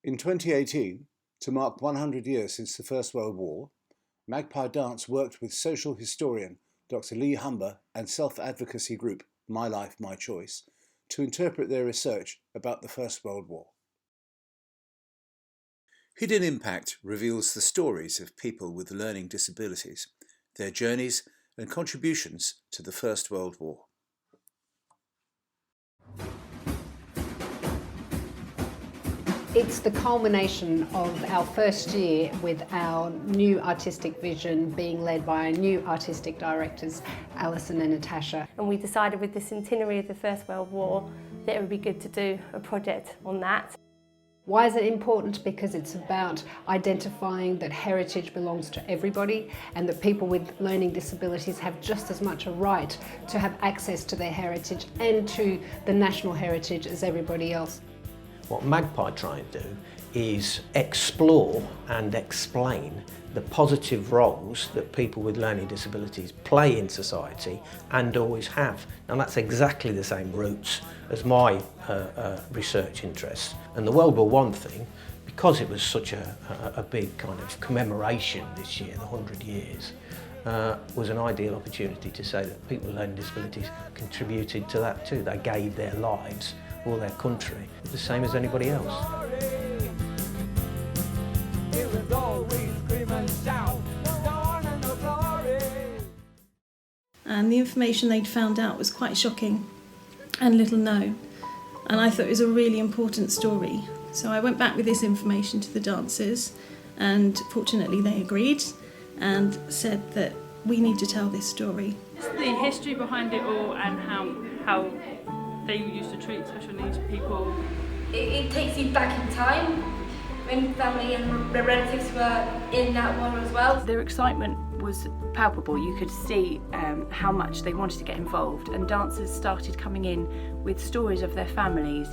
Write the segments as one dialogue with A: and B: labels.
A: In 2018, to mark 100 years since the First World War, Magpie Dance worked with social historian Dr Lee Humber and self-advocacy group My Life, My Choice to interpret their research about the First World War. Hidden Impact reveals the stories of people with learning disabilities, their journeys and contributions to the First World War.
B: It's the culmination of our first year with our new artistic vision being led by our new artistic directors, Alison and Natasha.
C: And we decided with the centenary of the First World War that it would be good to do a project on that.
B: Why is it important? Because it's about identifying that heritage belongs to everybody and that people with learning disabilities have just as much a right to have access to their heritage and to the national heritage as everybody else.
D: What Magpie try and do is explore and explain the positive roles that people with learning disabilities play in society and always have. And that's exactly the same roots as my research interests. And the World War I thing, because it was such a big kind of commemoration this year, the 100 years, was an ideal opportunity to say that people with learning disabilities contributed to that too. They gave their lives for their country, the same as anybody else.
E: And the information they'd found out was quite shocking and little known. And I thought it was a really important story. So I went back with this information to the dancers, and fortunately they agreed and said that we need to tell this story.
F: It's the history behind it all and how they used to treat special needs people.
G: It takes you back in time when family and their relatives were in that war as well.
F: Their excitement was palpable. You could see how much they wanted to get involved, and dancers started coming in with stories of their families,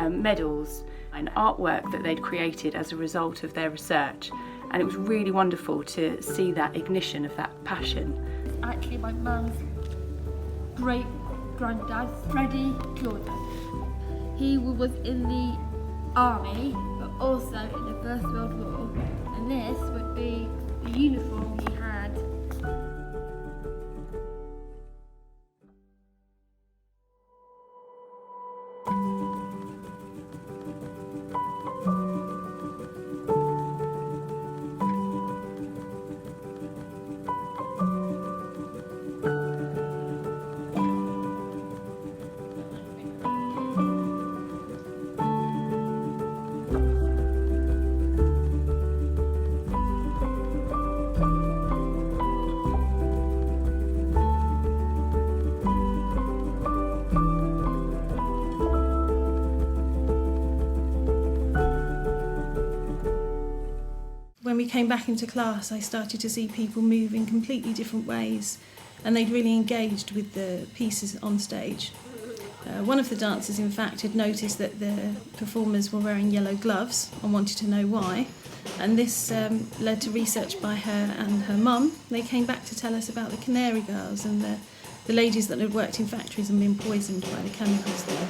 F: medals and artwork that they'd created as a result of their research, and it was really wonderful to see that ignition of that passion.
G: Actually my mum's great granddad, Freddie Jordan. He was in the army, but also in the First World War, and this would be the uniform he had.
E: When we came back into class, I started to see people move in completely different ways, and they'd really engaged with the pieces on stage. One of the dancers, in fact, had noticed that the performers were wearing yellow gloves and wanted to know why, and this led to research by her and her mum. They came back to tell us about the Canary Girls and the ladies that had worked in factories and been poisoned by the chemicals there.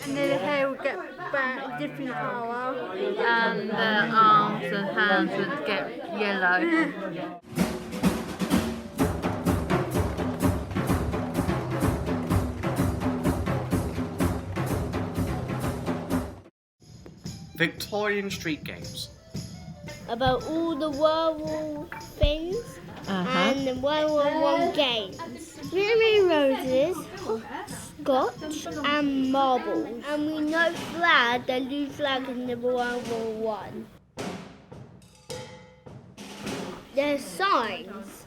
G: And then the hair would get back different colour,
H: and the arms and hands would get yellow.
I: Victorian street games.
J: About all the World War things and the World War I games. Mini roses, scotch and marbles. And we know flag, the blue flag in the World War I. There's signs.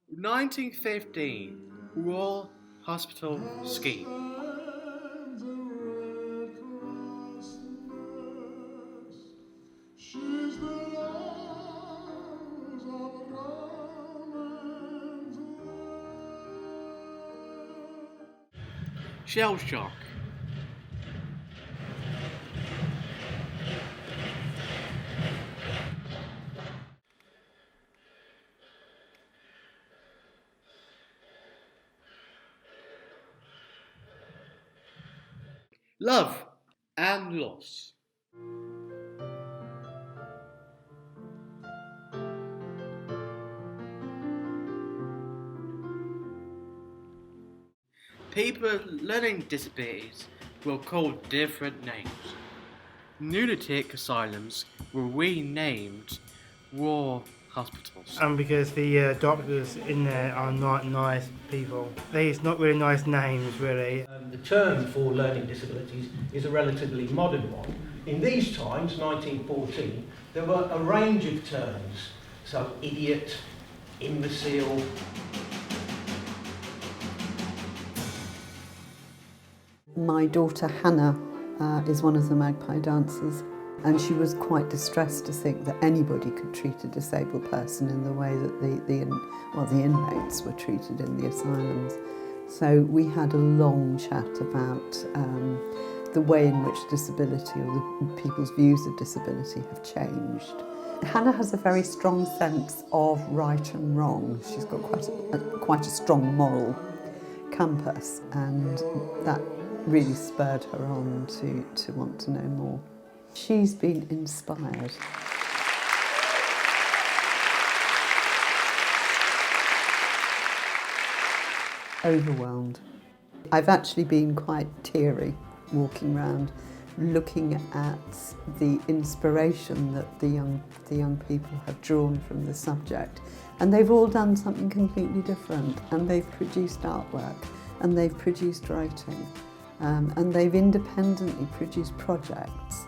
I: 1915 Royal Hospital Scheme. Shell shock. love and loss. People with learning disabilities were called different names. Lunatic asylums were renamed war hospitals.
K: And because the doctors in there are not nice people. It's not really nice names, really.
D: The term for learning disabilities is a relatively modern one. In these times, 1914, there were a range of terms. So, idiot, imbecile.
L: My daughter Hannah is one of the Magpie Dancers, and she was quite distressed to think that anybody could treat a disabled person in the way that the inmates were treated in the asylums. So we had a long chat about the way in which disability or the people's views of disability have changed. Hannah has a very strong sense of right and wrong. She's got quite a strong moral compass, and that really spurred her on to want to know more. She's been inspired. Overwhelmed. I've actually been quite teary walking around, looking at the inspiration that the young people have drawn from the subject. And they've all done something completely different, and they've produced artwork, and they've produced writing. And they've independently produced projects.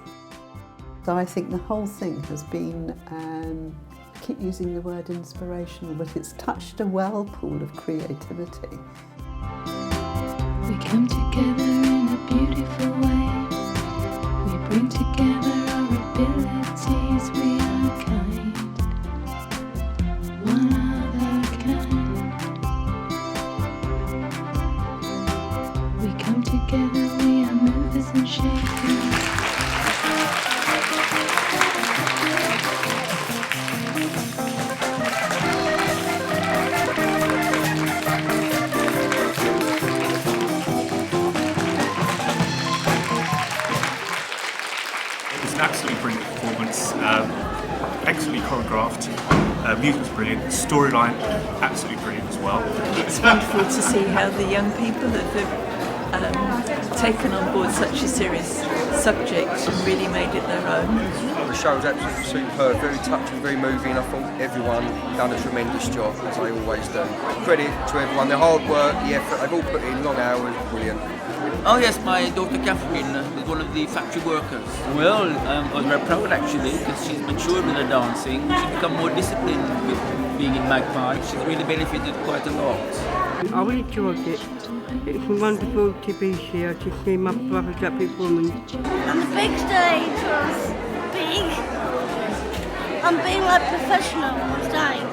L: So I think the whole thing has been, I keep using the word inspirational, but it's touched a whirlpool of creativity.
M: We come together in a beautiful way. We bring together our abilities. We are kind, one other kind. We come together, we are movers and shakers.
N: It's an absolutely brilliant performance, excellently choreographed, music was brilliant, storyline absolutely brilliant as well.
O: It's wonderful to see how the young people that have taken on board such a serious subject and really made it their own.
P: The show was absolutely superb, very touching, very moving. I thought everyone done a tremendous job, as they always do. Credit to everyone, their hard work, the effort, they've all put in long hours, brilliant.
Q: Oh yes, my daughter Catherine is one of the factory workers. Well, I was very proud actually, because she's matured with her dancing. She's become more disciplined with being in Magpie. She's really benefited quite a lot.
R: I really enjoyed it. It's wonderful to be here, to see my brothers that big woman.
J: And the big stage was big. I'm being like professional on stage.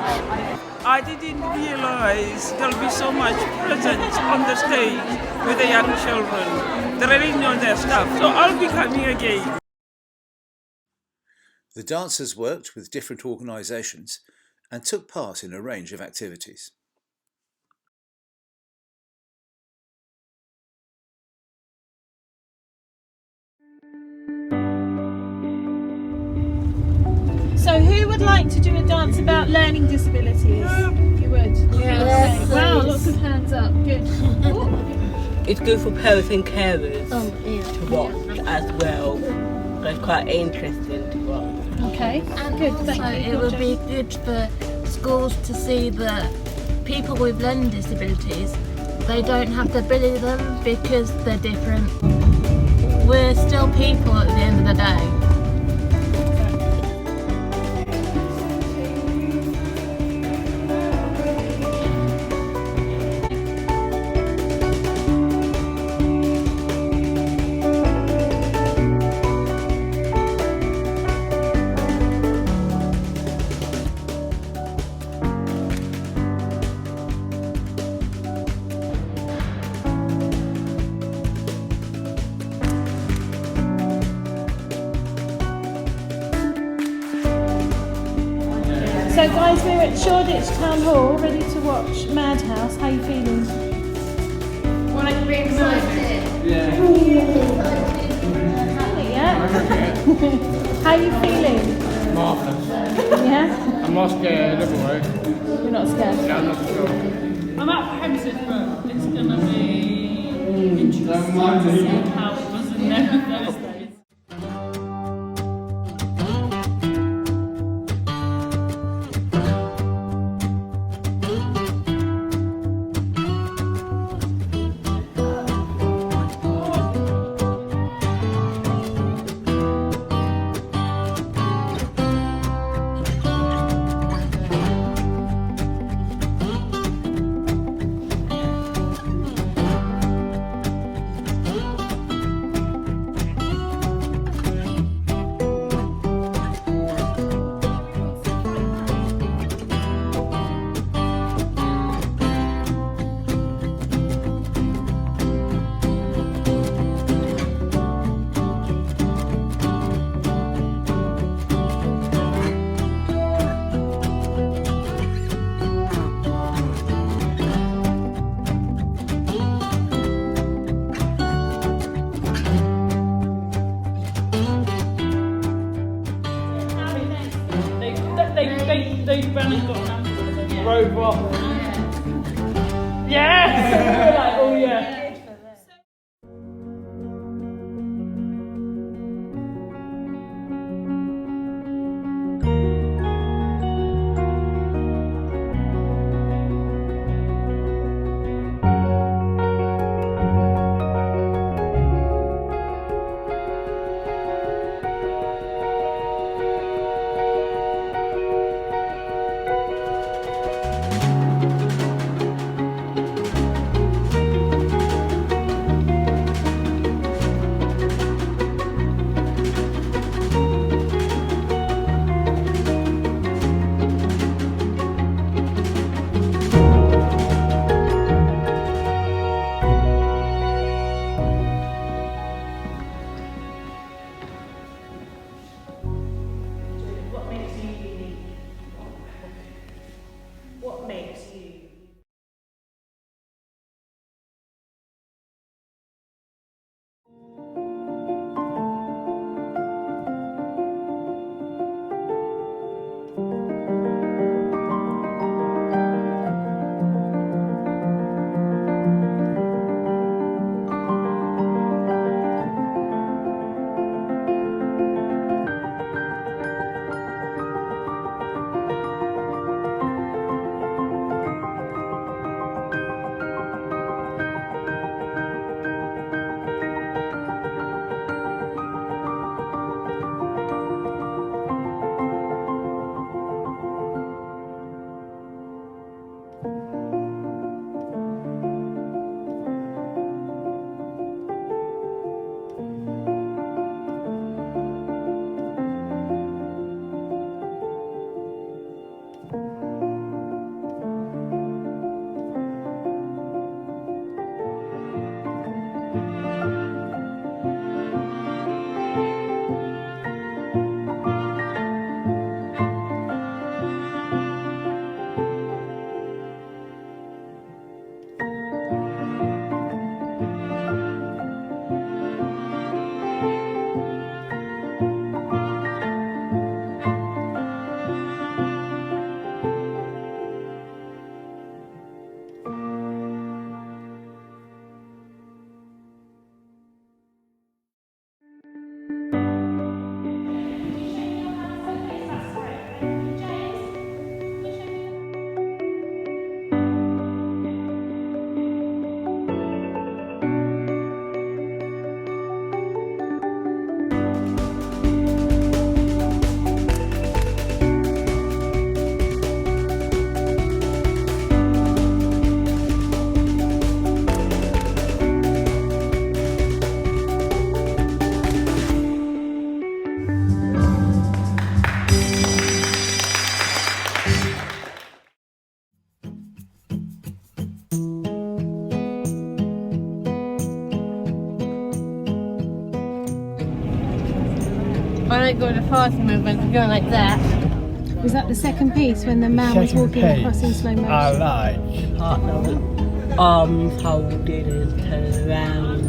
S: I didn't realise there'll be so much presence on the stage with the young children. They really know their stuff, so I'll be coming again.
A: The dancers worked with different organisations and took part in a range of activities.
E: So who would like to do a dance about learning disabilities? You would?
H: Yes.
E: Okay. Wow, lots of hands up. Good.
T: It's good for parents and carers to watch as well. It's quite interesting to watch.
E: Okay,
H: and
E: good.
H: Also it would be good for schools to see that people with learning disabilities, they don't have to bully them because they're different. We're still people at the end of the day.
E: So guys, we're at Shoreditch Town Hall, ready to watch Madhouse. How are you feeling?
H: Quite excited.
E: Yeah.
U: How are you feeling?
V: Marvellous.
U: Yeah?
V: I'm not scared, don't worry.
U: You're not scared?
V: Yeah, I'm not sure.
S: I'm apprehensive, but it's going to be interesting to see how it was in those days. They ran and got an ambulance, drove off. Yes! We were like, oh yeah.
H: I don't go to fast movement, I go like that.
U: Was that the second piece when the man was walking across in slow motion?
T: I like. Partner with arms holding and turn around.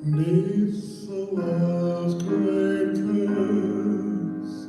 C: Beneath the last great curse,